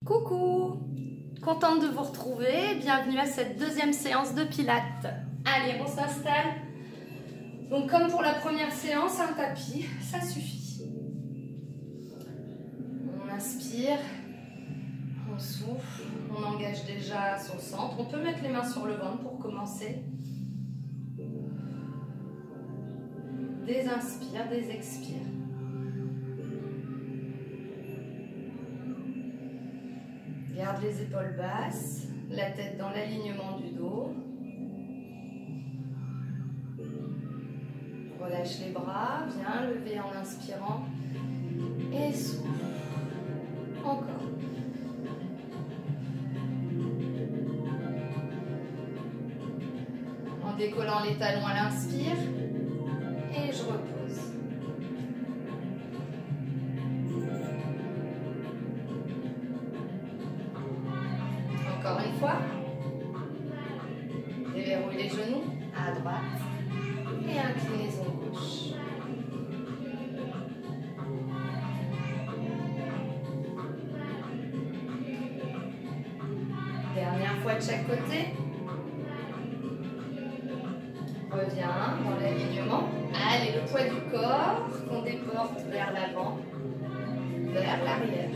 Coucou! Contente de vous retrouver, bienvenue à cette deuxième séance de pilates. Allez, on s'installe. Donc comme pour la première séance, un tapis, ça suffit. On inspire, on souffle, on engage déjà son centre. On peut mettre les mains sur le ventre pour commencer. Des inspires, des expires. Garde les épaules basses, la tête dans l'alignement du dos. Relâche les bras, bien lever en inspirant et souffle. Encore. En décollant les talons à l'inspire et je repose. Encore une fois. Déverrouille les genoux à droite et inclinaison gauche. Dernière fois de chaque côté. Reviens dans l'alignement. Allez, le poids du corps qu'on déporte vers l'avant, vers l'arrière.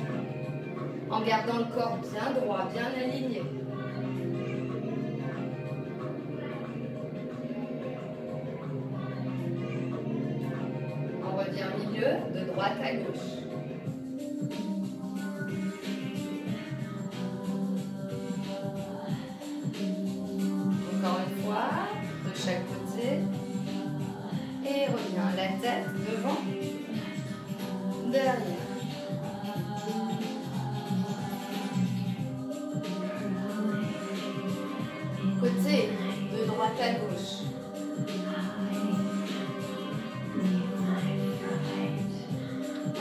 En gardant le corps bien droit, bien aligné. On revient au milieu, de droite à gauche. Encore une fois, de chaque côté. Et reviens la tête devant, derrière. Côté, de droite à gauche.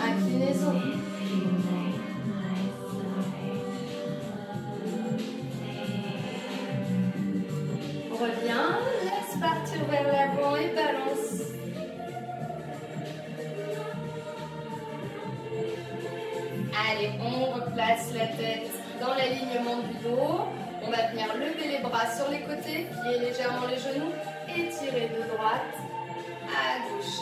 Inclinaison. Reviens, laisse partir vers l'avant et balance. Allez, on replace la tête dans l'alignement du dos. On va venir lever les bras sur les côtés, plier légèrement les genoux et tirer de droite à gauche.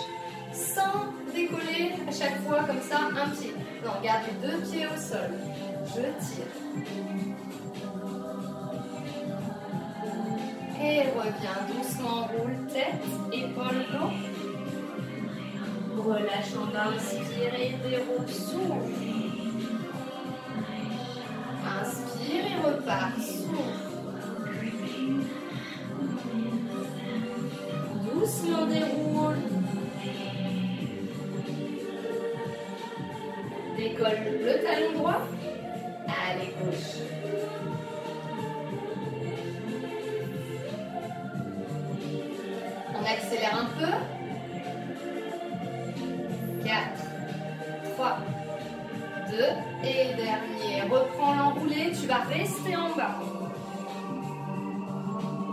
Sans décoller à chaque fois comme ça un pied. Non, garde les deux pieds au sol. Je tire. Et reviens doucement, roule tête, épaules, dos. Relâche en bas, inspire et déroule, souffle. Inspire et repart, souffle. Doucement déroule. Décolle le talon droit. Allez, gauche. On accélère un peu. 4, 3, 2 et dernier. Reprends l'enroulé, tu vas rester en bas.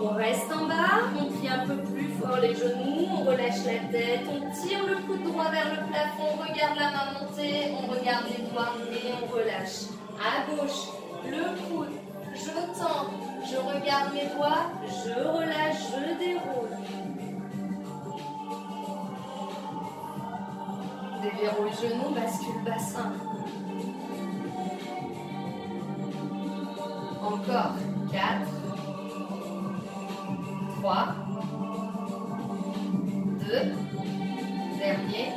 On reste en bas, on plie un peu plus fort les genoux, on relâche la tête, on tire le coude droit vers le plafond, on regarde la main monter, on regarde les doigts et on relâche. À gauche, le coude, je tends, je regarde mes doigts, je relâche, je déroule. Déverrouille genou, bascule bassin. Encore 4, 3, 2, dernier.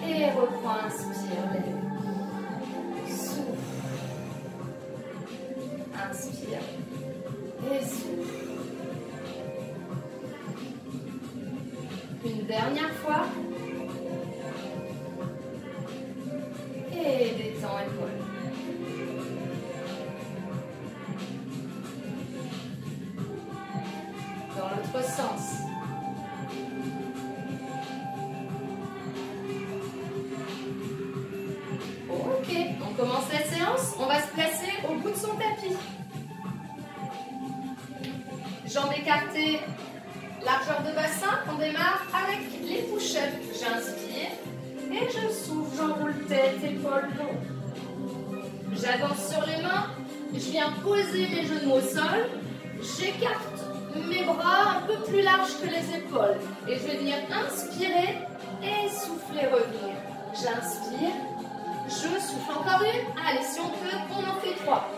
Et reprends, inspire, lève. Souffle. Inspire. Et souffle. Une dernière fois. Et détends épaules. Dans l'autre sens. Ok, on commence la séance. On va se placer au bout de son tapis. Jambes écartées, largeur de bassin. On démarre avec les push-ups. J'inspire. Et je souffle, j'enroule tête, épaules, dos. J'avance sur les mains, je viens poser mes genoux au sol, j'écarte mes bras un peu plus larges que les épaules et je vais venir inspirer et souffler, revenir. J'inspire, je souffle encore une. Allez, si on peut, on en fait 3.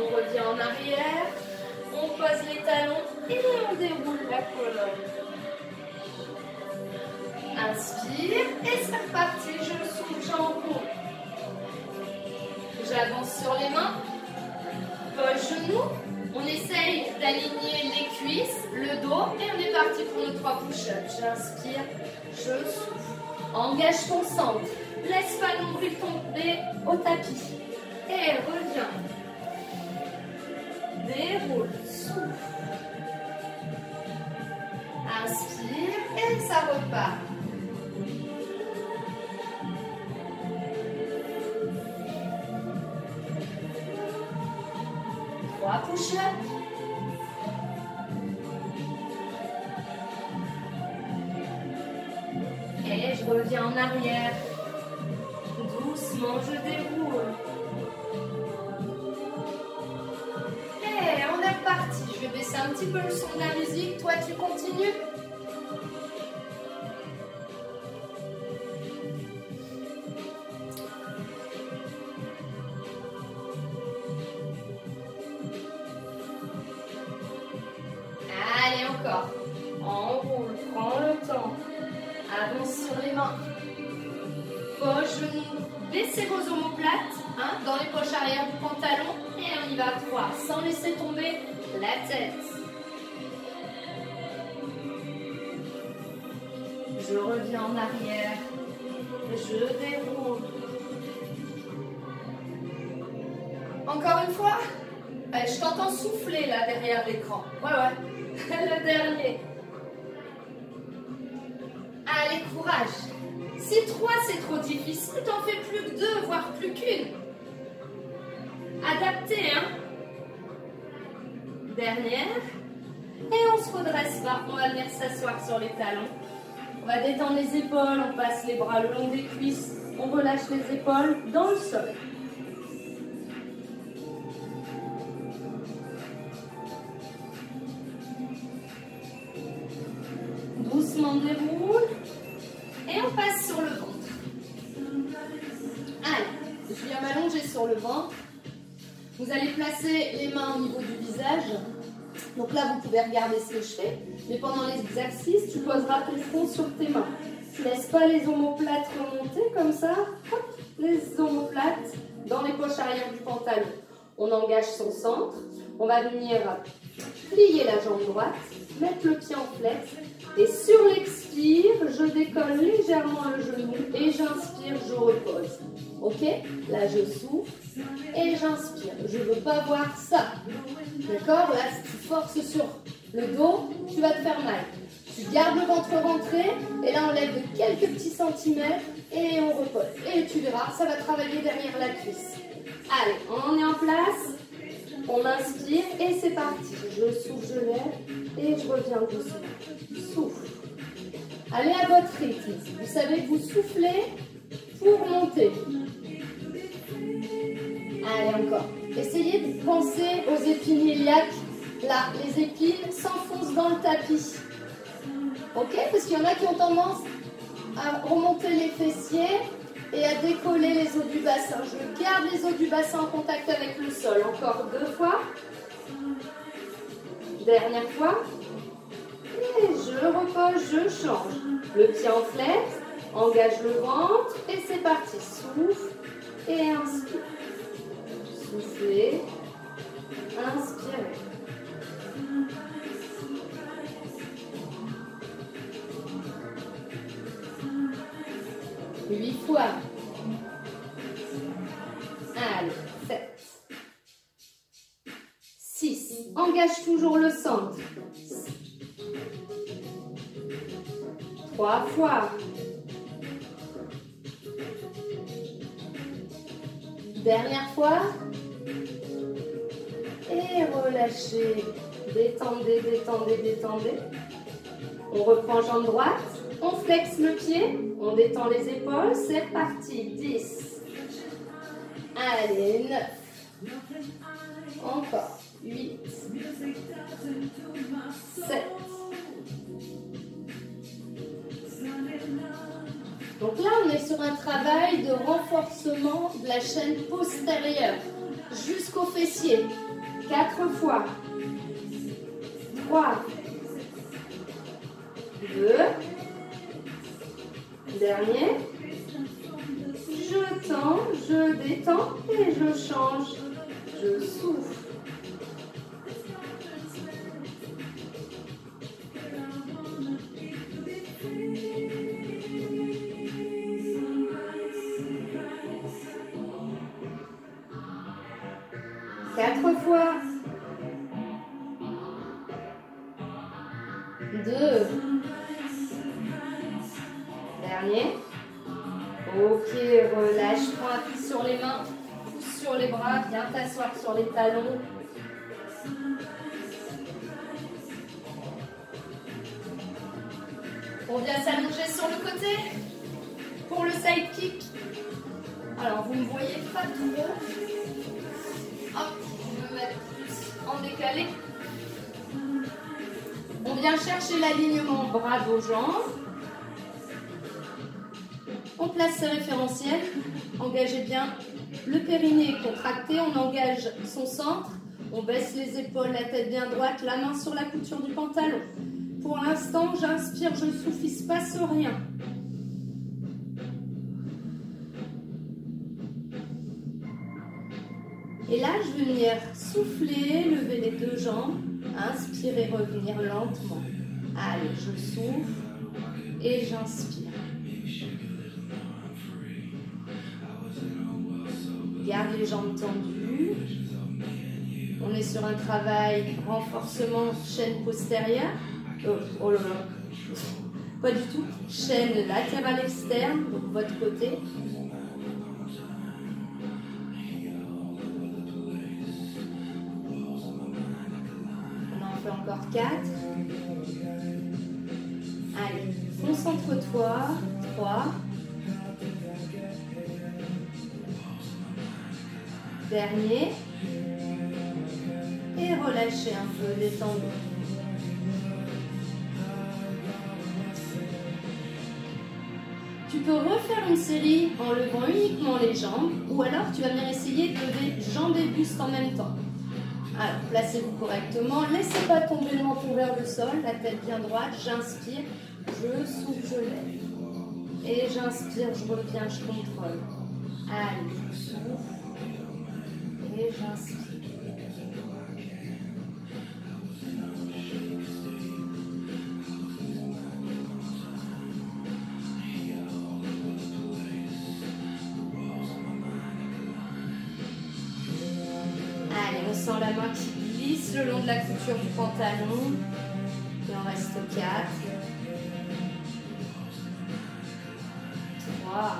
On revient en arrière, on pose les talons et on déroule la colonne. Inspire et c'est reparti, je souffle, j'enroule. J'avance sur les mains, pose genoux, on essaye d'aligner les cuisses, le dos et on est parti pour nos 3 push-ups. J'inspire, je souffle. Engage ton centre, laisse pas le nombril tomber au tapis et reviens. Déroule, souffle. Inspire et ça repart. Push-up. Et je reviens en arrière. Doucement, je déroule. Et on est reparti. Je vais baisser un petit peu le son de la musique. Toi, tu continues. Enroule, prends le temps. Avance sur les mains. Pose genoux. Baissez vos omoplates dans les poches arrière du pantalon. Et on y va 3, sans laisser tomber la tête. Je reviens en arrière. Je déroule. Encore une fois. Je t'entends souffler là derrière l'écran. Ouais. Le dernier. Allez, courage. Si 3 c'est trop difficile, t'en fais plus que 2, voire plus qu'une. Adapté, Dernière. Et on se redresse pas. On va venir s'asseoir sur les talons. On va détendre les épaules, on passe les bras le long des cuisses. On relâche les épaules dans le sol. Doucement déroule et on passe sur le ventre. Allez, je viens m'allonger sur le ventre. Vous allez placer les mains au niveau du visage. Donc là, vous pouvez regarder ce que je fais. Mais pendant l'exercice, tu poseras ton front sur tes mains. Tu ne laisses pas les omoplates remonter comme ça. Hop, les omoplates dans les poches arrière du pantalon. On engage son centre. On va venir plier la jambe droite, mettre le pied en flex. Et sur l'expire, je décolle légèrement le genou et j'inspire, je repose. Ok? Là, je souffle et j'inspire. Je ne veux pas voir ça. D'accord? Là, si tu forces sur le dos, tu vas te faire mal. Tu gardes le ventre rentré et là, on lève de quelques petits centimètres et on repose. Et tu verras, ça va travailler derrière la cuisse. Allez, on est en place. On inspire et c'est parti. Je souffle, je lève et je reviens doucement. Souffle. Allez à votre rythme. Vous savez que vous soufflez pour monter. Allez, encore. Essayez de penser aux épines iliaques. Là, les épines s'enfoncent dans le tapis. Ok? Parce qu'il y en a qui ont tendance à remonter les fessiers et à décoller les os du bassin. Je garde les os du bassin en contact avec le sol. Encore 2 fois. Dernière fois. Et je repose, je change. Le pied en flex, engage le ventre et c'est parti. Souffle et inspire. Soufflez, inspirez. Huit fois. Allez, 7. 6. Engage toujours le centre. 3 fois. Dernière fois. Et relâchez. Détendez, détendez, détendez. On reprend jambe droite. On flexe le pied. On détend les épaules. C'est parti. 10. Allez, 9. Encore. 8. 7. Donc là, on est sur un travail de renforcement de la chaîne postérieure jusqu'au fessier. 4 fois. 3. 2. Dernier. Je tends, je détends et je change. Je souffle. Quatre fois. 2. Dernier. Ok, relâche, prends appui sur les mains, pousse sur les bras, viens t'asseoir sur les talons. On vient s'allonger sur le côté pour le side kick. Alors, vous ne me voyez pas trop. Hop, je vais me mettre plus en décalé. On vient chercher l'alignement bras dos jambes. On place ses référentiels. Engagez bien le périnée contracté. On engage son centre. On baisse les épaules, la tête bien droite, la main sur la couture du pantalon. Pour l'instant, j'inspire, je souffle, il ne se passe rien. Et là, je vais venir souffler, lever les deux jambes, inspirer, revenir lentement. Allez, je souffle et j'inspire. Garde les jambes tendues. On est sur un travail renforcement chaîne postérieure. Oh là là, pas du tout. Chaîne latérale externe, donc votre côté. On en fait encore 4. Allez, concentre-toi. 3. Dernier. Et relâchez un peu, détendez. Tu peux refaire une série en levant uniquement les jambes ou alors tu vas venir essayer de lever jambes et buste en même temps. Alors, placez-vous correctement, laissez pas tomber le menton vers le sol, la tête bien droite, j'inspire, je souffle, je lève. Et j'inspire, je reviens, je contrôle. Allez, je souffle et j'inspire. Allez, on sent la main qui glisse le long de la couture du pantalon. Il en reste 4. 3.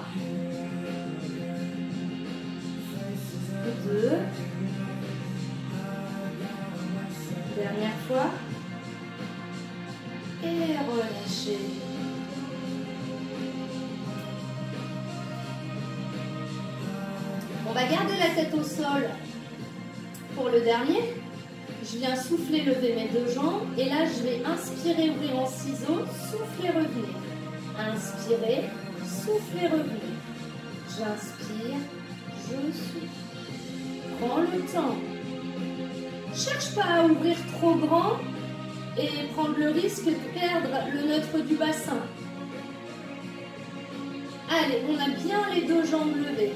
2. Dernière fois. Et relâchez. On va garder la tête au sol. Pour le dernier, je viens souffler, lever mes deux jambes. Et là, je vais inspirer, ouvrir en ciseaux, souffler, revenir. Inspirer, souffler, revenir. J'inspire, je souffle. Prends le temps. Cherche pas à ouvrir trop grand et prendre le risque de perdre le neutre du bassin. Allez, on a bien les deux jambes levées.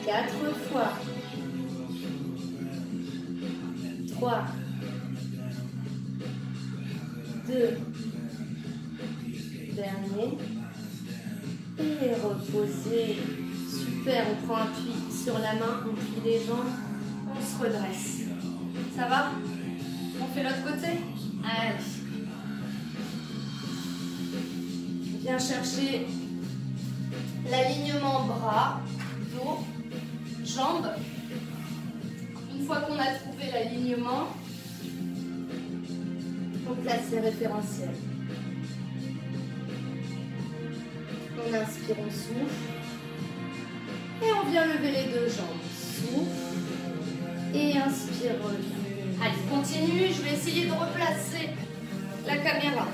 Quatre fois. 3. 2. Dernier. Et reposer. Super, on prend appui sur la main, on plie les jambes, on se redresse. Ça va? On fait l'autre côté? Allez. Viens chercher l'alignement bras, dos, jambes. Une fois qu'on a trouvé l'alignement, on place les référentiels. On inspire, on souffle. Et on vient lever les deux jambes. Souffle. Et inspire, revient. Allez, continue. Je vais essayer de replacer la caméra.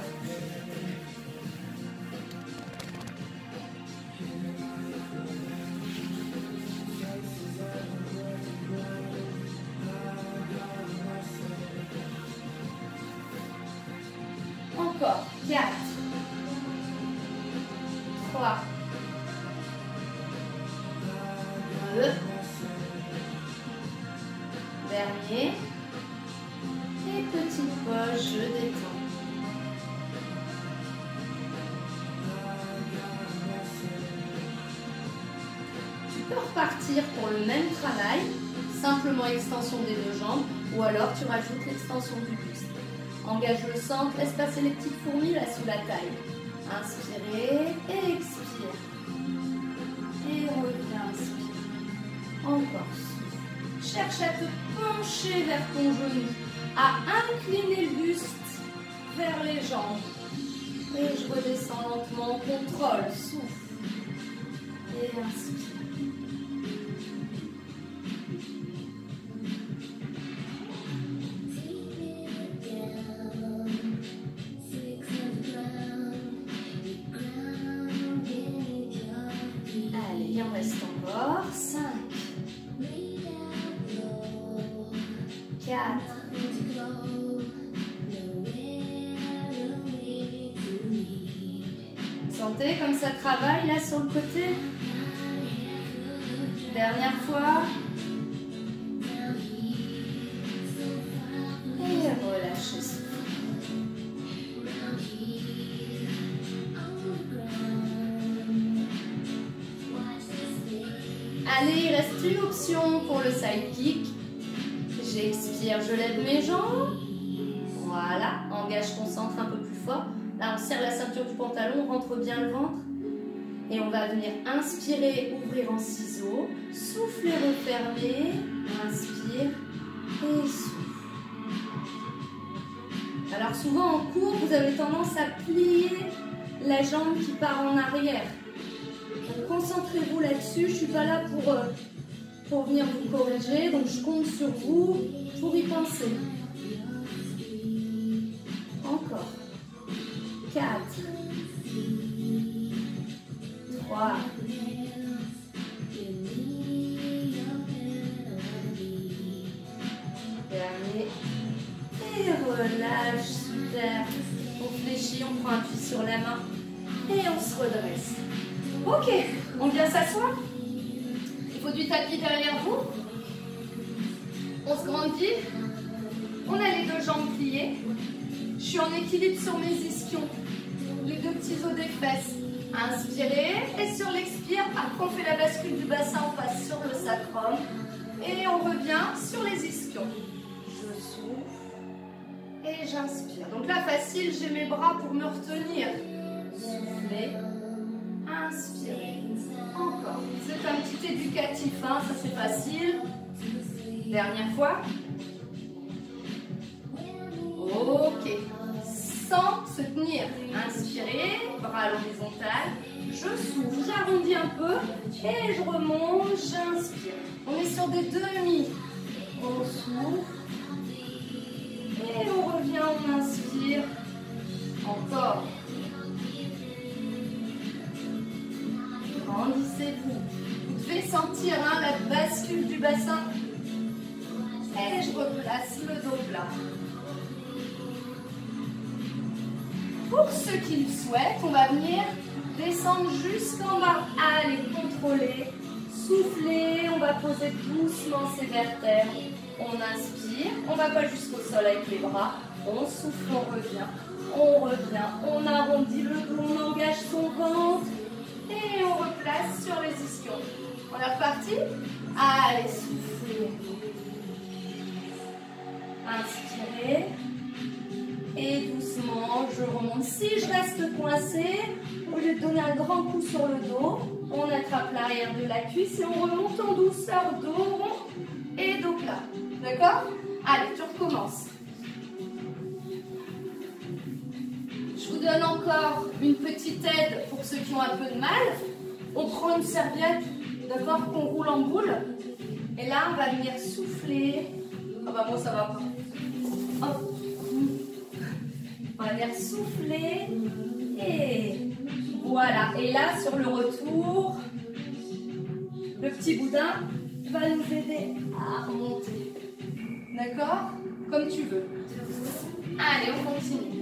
Encore. 4. 3. 2. Dernier. Et petite pause, je détends. Tu peux repartir pour le même travail, simplement extension des deux jambes, ou alors tu rajoutes l'extension du buste. Engage le centre, laisse passer les petites fourmis là sous la taille. Inspirez et expire. Et reviens, inspire. Encore. Cherche à te pencher vers ton genou, à incliner le buste vers les jambes. Et je redescends lentement, contrôle, souffle. Et inspire. Allez, il en reste encore. 5. 4. Sentez comme ça travaille là sur le côté. Dernière fois. Et relâchez. Allez, il reste une option pour le side kick. J'expire, je lève mes jambes. Voilà, engage ton centre un peu plus fort. Là, on serre la ceinture du pantalon, on rentre bien le ventre. Et on va venir inspirer, ouvrir en ciseaux. Souffler, refermer. Inspire et souffle. Alors souvent en cours, vous avez tendance à plier la jambe qui part en arrière. Donc concentrez-vous là-dessus. Je ne suis pas là pour venir vous corriger. Donc je compte sur vous pour y penser. Encore. 4. 3. Dernier. Et relâche, super. On fléchit, on prend appui sur la main et on se redresse. Ok, on vient s'asseoir. Il faut du tapis derrière vous. On se grandit. On a les deux jambes pliées. Je suis en équilibre sur mes ischions. Les deux petits os des fesses. Inspirez. Et sur l'expire, après on fait la bascule du bassin, on passe sur le sacrum. Et on revient sur les ischions. Je souffle. Et j'inspire. Donc là, facile, j'ai mes bras pour me retenir. Soufflez. Inspirez. Encore. C'est un petit éducatif, hein, ça c'est facile. Dernière fois. Ok. Sans se tenir. Inspirez, bras à l'horizontale. Je souffle, j'arrondis un peu et je remonte, j'inspire. On est sur des demi. On souffle. Et on revient, on inspire. Encore. Grandissez-vous. Vous devez sentir hein, la bascule du bassin. Et je replace le dos plat. Pour ceux qui le souhaitent, on va venir descendre jusqu'en bas. Allez, contrôler. Souffler. On va poser doucement ses vertèbres. On inspire. On ne va pas jusqu'au sol avec les bras. On souffle, on revient. On revient. On arrondit le dos. On engage son ventre. Et on replace sur les ischions. On est reparti? Allez, soufflez. Inspirez. Et doucement, je remonte. Si je reste coincée, au lieu de donner un grand coup sur le dos, on attrape l'arrière de la cuisse et on remonte en douceur, dos rond et dos plat. D'accord? Allez, tu recommences. Je vous vous donne encore une petite aide pour ceux qui ont un peu de mal. On prend une serviette, d'accord, qu'on roule en boule. Et là, on va venir souffler. Ah bah moi, ça va pas. Hop. On va venir souffler. Et voilà. Et là, sur le retour, le petit boudin va nous aider à remonter. D'accord? Comme tu veux. Allez, on continue.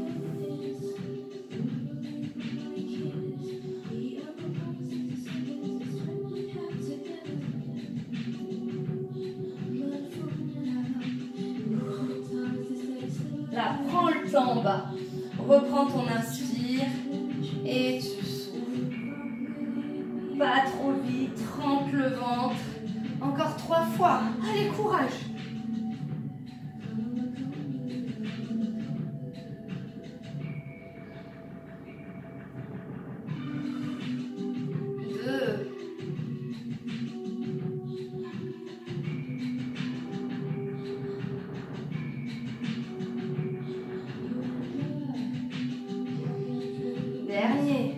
Là, prends le temps en bas. Reprends ton inspire et tu souffles. Pas trop vite, trempe le ventre. Encore 3 fois. Allez, courage. 2. dernier.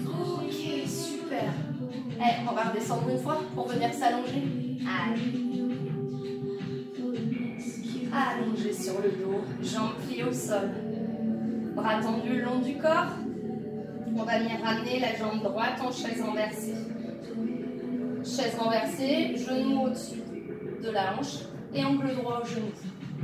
Ok, super. On va redescendre une fois pour venir s'allonger. Allez. Allongé sur le dos, jambes pliées au sol. Bras tendus le long du corps. On va venir ramener la jambe droite en chaise renversée. Chaise renversée, genou au-dessus de la hanche et angle droit au genou.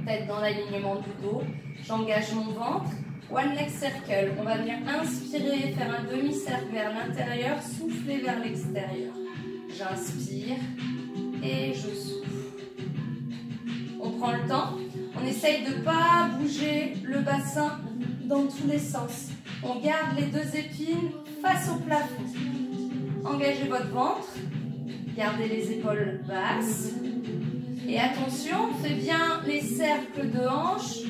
Tête dans l'alignement du dos. J'engage mon ventre. One leg circle. On va venir inspirer, faire un demi-cercle vers l'intérieur, souffler vers l'extérieur. J'inspire et je souffle. On prend le temps. On essaye de ne pas bouger le bassin dans tous les sens. On garde les 2 épines face au plafond. Engagez votre ventre. Gardez les épaules basses. Et attention, on fait bien les cercles de hanches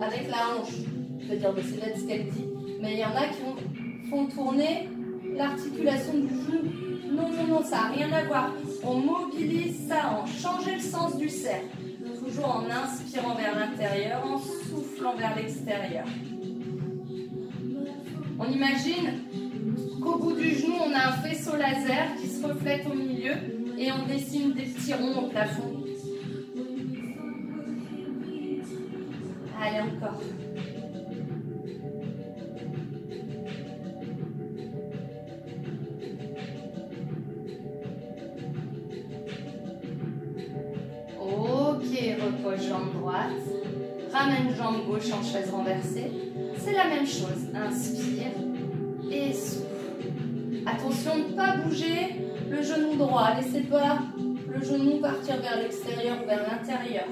avec la hanche. Je veux dire, c'est bête ce qu'elle dit. Mais il y en a qui font tourner l'articulation du genou. Non, non, non, ça n'a rien à voir. On mobilise sa hanche. Changez le sens du cercle. Toujours en inspirant vers l'intérieur, en soufflant vers l'extérieur. On imagine qu'au bout du genou, on a un faisceau laser qui se reflète au milieu et on dessine des petits ronds au plafond. Allez, encore. Ok, repose jambe droite. Ramène jambe gauche en chaise renversée. C'est la même chose. Inspire et souffle. Attention de ne pas bouger le genou droit. Laissez pas le genou partir vers l'extérieur ou vers l'intérieur.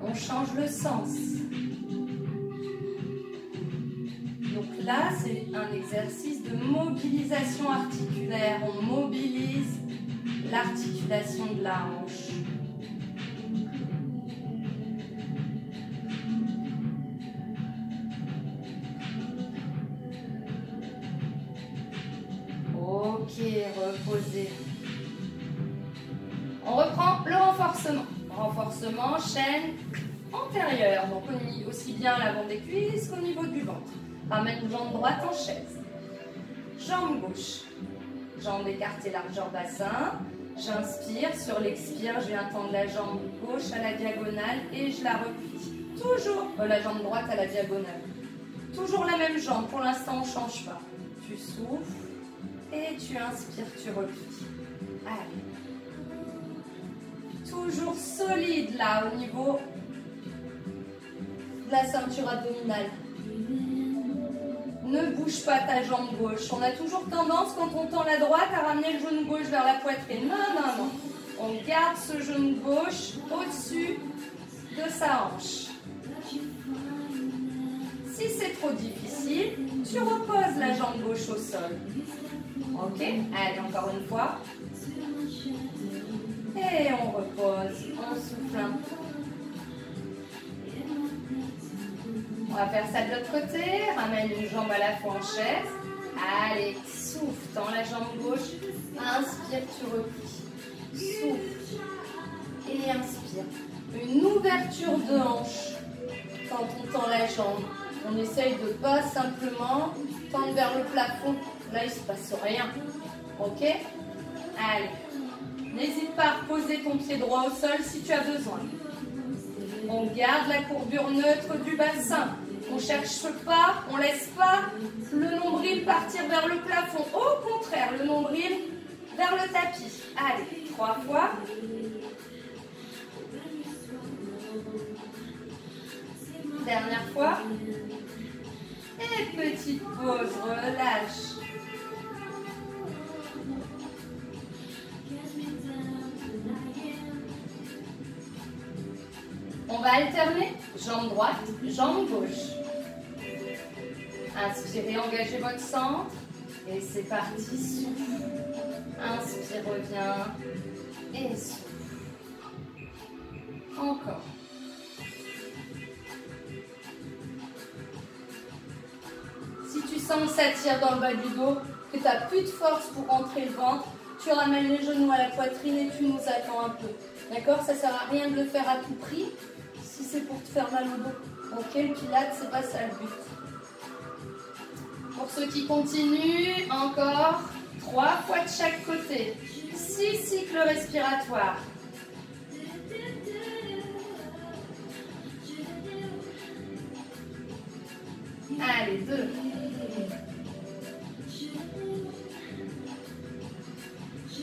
On change le sens. Donc là, c'est un exercice de mobilisation articulaire. On mobilise l'articulation de la hanche. Ok, reposez. On reprend le renforcement. Renforcement, chaîne antérieure. Donc aussi bien à l'avant des cuisses qu'au niveau du ventre. Ramène jambe droite en chaise. Jambe gauche. Jambe écartée, largeur bassin. J'inspire. Sur l'expire, je viens tendre la jambe gauche à la diagonale et je la replie. Toujours la jambe droite à la diagonale. Toujours la même jambe. Pour l'instant, on ne change pas. Tu souffles et tu inspires, tu replies. Allez. Toujours solide là au niveau de la ceinture abdominale. Ne bouge pas ta jambe gauche. On a toujours tendance, quand on tend la droite, à ramener le genou gauche vers la poitrine. Non, non, non. On garde ce genou gauche au-dessus de sa hanche. Si c'est trop difficile, tu reposes la jambe gauche au sol. Ok? Allez, encore une fois. Et Et on repose, on souffle un peu. On va faire ça de l'autre côté. Ramène une jambe à la fois en chaise. Allez, souffle, tends la jambe gauche. Inspire, tu replies. Souffle. Et inspire. Une ouverture de hanche quand on tend la jambe. On essaye de pas simplement tendre vers le plafond. Là, il ne se passe rien. Ok? Allez. N'hésite pas à reposer ton pied droit au sol si tu as besoin. On garde la courbure neutre du bassin. On ne cherche pas, on ne laisse pas le nombril partir vers le plafond. Au contraire, le nombril vers le tapis. Allez, 3 fois. Dernière fois. Et petite pause, relâche. On va alterner jambe droite, jambe gauche. Inspirez, engagez votre centre. Et c'est parti, souffle. Inspire, reviens. Et souffle. Encore. Si tu sens que ça tire dans le bas du dos, que tu n'as plus de force pour rentrer le ventre, tu ramènes les genoux à la poitrine et tu nous attends un peu. D'accord? Ça ne sert à rien de le faire à tout prix si c'est pour te faire mal au dos. Ok, le pilate, c'est pas ça le but. Pour ceux qui continuent, encore 3 fois de chaque côté. 6 cycles respiratoires. Allez, 2.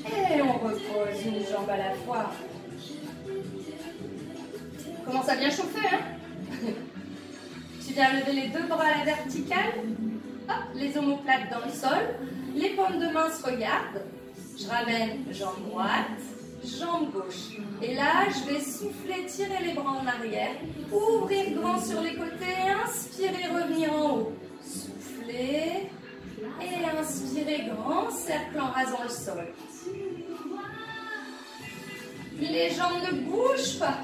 Et on repose une jambe à la fois. Commence à bien chauffer, hein? Tu viens lever les 2 bras à la verticale. Hop, les omoplates dans le sol. Les paumes de main se regardent. Je ramène jambe droite, jambe gauche. Et là, je vais souffler, tirer les bras en arrière. Ouvrir grand sur les côtés. Inspirer, revenir en haut. Souffler. Et inspirer, grand cercle en rasant le sol. Les jambes ne bougent pas.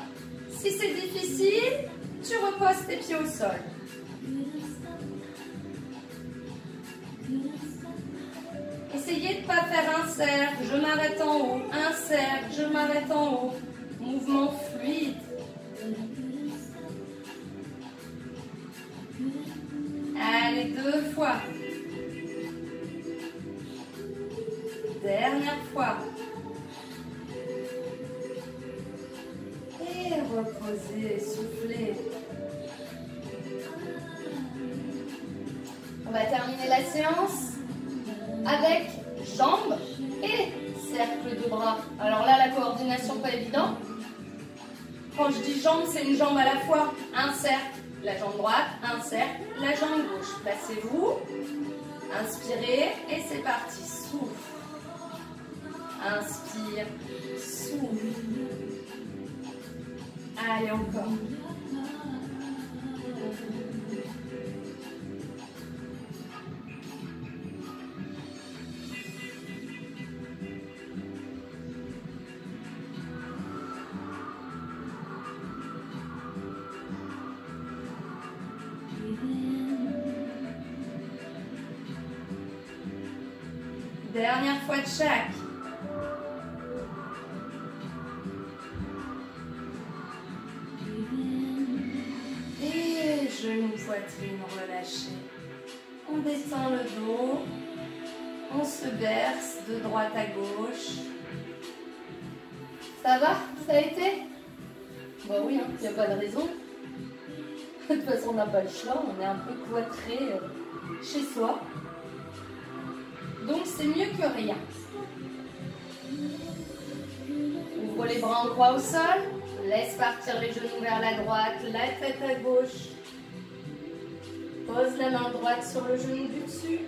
Si c'est difficile, tu reposes tes pieds au sol. Essayez de ne pas faire un cercle, je m'arrête en haut, un cercle, je m'arrête en haut. Mouvement fluide. Allez, 2 fois. Dernière fois. Et reposez, soufflez. On va terminer la séance avec jambes et cercle de bras. Alors là, la coordination pas évidente. Quand je dis jambes, c'est une jambe à la fois. Un cercle, la jambe droite, un cercle, la jambe gauche. Placez-vous, inspirez et c'est parti. Souffle. Inspire, souffle. Allez, encore. Dernière fois de chaque. Et genoux, poitrine relâchée. On descend le dos. On se berce de droite à gauche. Ça va? Ça a été? Bah oui, il n'y a pas de raison. De toute façon, on n'a pas le choix. On est un peu cloîtré chez soi. Donc, c'est mieux que rien. Ouvre les bras en croix au sol. Laisse partir les genoux vers la droite, la tête à gauche. Pose la main droite sur le genou du dessus.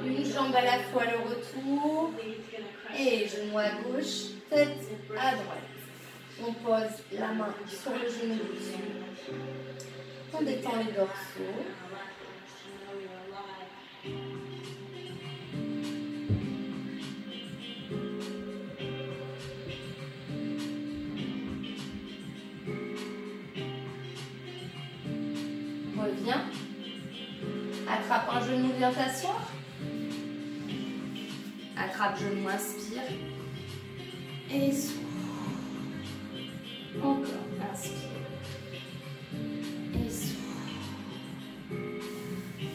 Une jambe à la fois, le retour. Et genou à gauche, tête à droite. On pose la main sur le genou du dessus. On détend les dorsaux. Attrape un genou, viens t'asseoir. Attrape genou, inspire. Et souffle. Encore, inspire. Et souffle.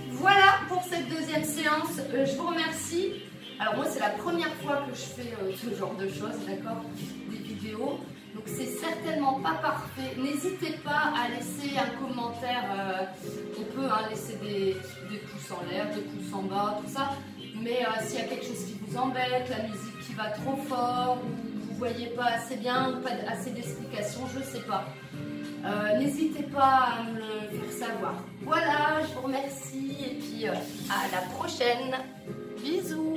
Voilà pour cette deuxième séance. Je vous remercie. Alors moi, c'est la première fois que je fais ce genre de choses, d'accord? Des vidéos. Donc c'est certainement pas parfait. N'hésitez pas à laisser un commentaire. On peut laisser des pouces en l'air, des pouces en bas, tout ça. Mais s'il y a quelque chose qui vous embête, la musique qui va trop fort, ou vous ne voyez pas assez bien, ou pas assez d'explications, je ne sais pas. N'hésitez pas à me le faire savoir. Voilà, je vous remercie et puis à la prochaine. Bisous.